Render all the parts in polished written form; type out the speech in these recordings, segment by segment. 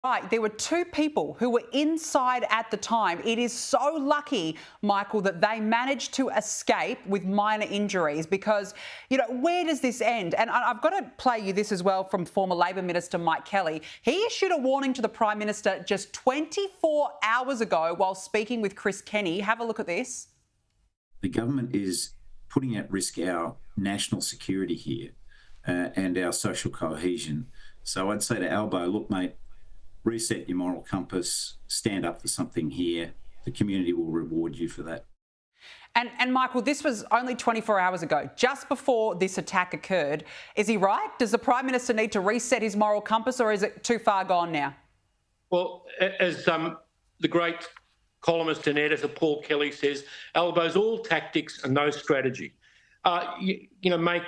Right, there were two people who were inside at the time. It is so lucky, Michael, that they managed to escape with minor injuries because, where does this end? And I've got to play you this as well from former Labor Minister Mike Kelly. He issued a warning to the Prime Minister just 24 hours ago while speaking with Chris Kenny. Have a look at this. The government is putting at risk our national security here and our social cohesion. So I'd say to Albo, look, mate, reset your moral compass, stand up for something here. The community will reward you for that. And Michael, this was only 24 hours ago, just before this attack occurred. Is he right? Does the Prime Minister need to reset his moral compass, or is it too far gone now? Well, as the great columnist and editor Paul Kelly says, Albo's all tactics and no strategy. Make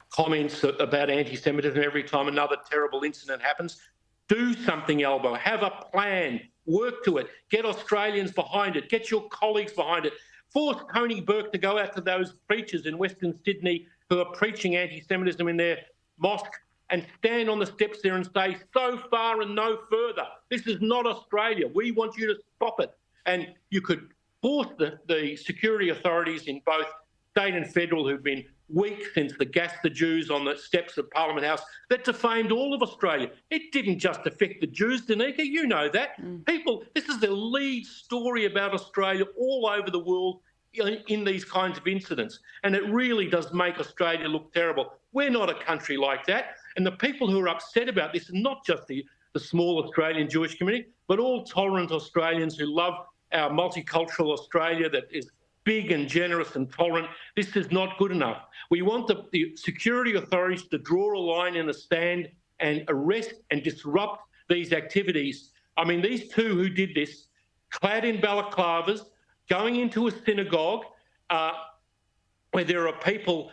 comments about anti-Semitism every time another terrible incident happens. Do something, Albo. Have a plan. Work to it. Get Australians behind it. Get your colleagues behind it. Force Tony Burke to go out to those preachers in Western Sydney who are preaching anti-Semitism in their mosque and stand on the steps there and say, so far and no further. This is not Australia. We want you to stop it. And you could force the security authorities in both state and federal, who've been weak since the gas the Jews on the steps of Parliament House, that defamed all of Australia. It didn't just affect the Jews, Danica, you know that. People, this is the lead story about Australia all over the world in these kinds of incidents. And it really does make Australia look terrible. We're not a country like that. And the people who are upset about this are not just the small Australian Jewish community, but all tolerant Australians who love our multicultural Australia that is big and generous and tolerant. This is not good enough. We want the security authorities to draw a line in the sand and arrest and disrupt these activities. I mean, these two who did this, clad in balaclavas, going into a synagogue where there are people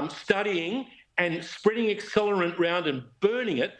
studying and spreading accelerant around and burning it,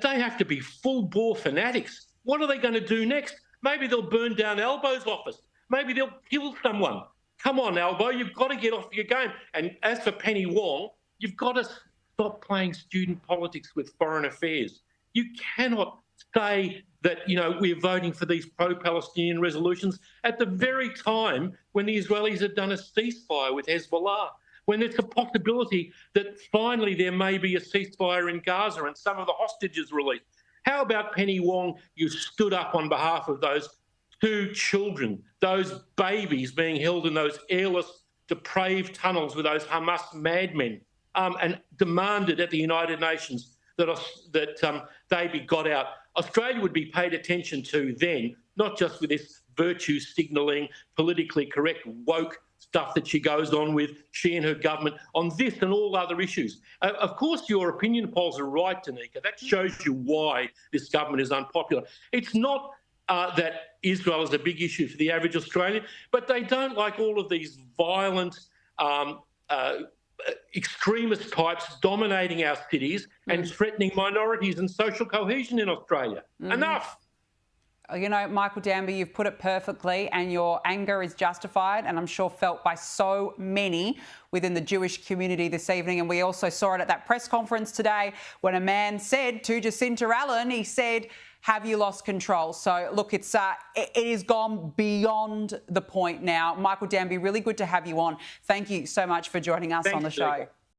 they have to be full-bore fanatics. What are they going to do next? Maybe they'll burn down Albo's office. Maybe they'll kill someone. Come on, Albo, you've got to get off your game. And as for Penny Wong, you've got to stop playing student politics with foreign affairs. You cannot say that, we're voting for these pro-Palestinian resolutions at the very time when the Israelis have done a ceasefire with Hezbollah, when there's a possibility that finally there may be a ceasefire in Gaza and some of the hostages released. How about Penny Wong? You stood up on behalf of those two children, those babies being held in those airless, depraved tunnels with those Hamas madmen, and demanded at the United Nations that they be got out. Australia would be paid attention to then, not just with this virtue signalling, politically correct, woke stuff that she goes on with, she and her government, on this and all other issues. Of course, your opinion polls are right, Danica. That shows you why this government is unpopular. It's not that Israel is a big issue for the average Australian, but they don't like all of these violent extremist types dominating our cities and threatening minorities and social cohesion in Australia. Enough. Michael Danby, you've put it perfectly, and your anger is justified and I'm sure felt by so many within the Jewish community this evening. And we also saw it at that press conference today when a man said to Jacinta Allen, he said, have you lost control? So, look, it is gone beyond the point now. Michael Danby, really good to have you on. Thank you so much for joining us on the show.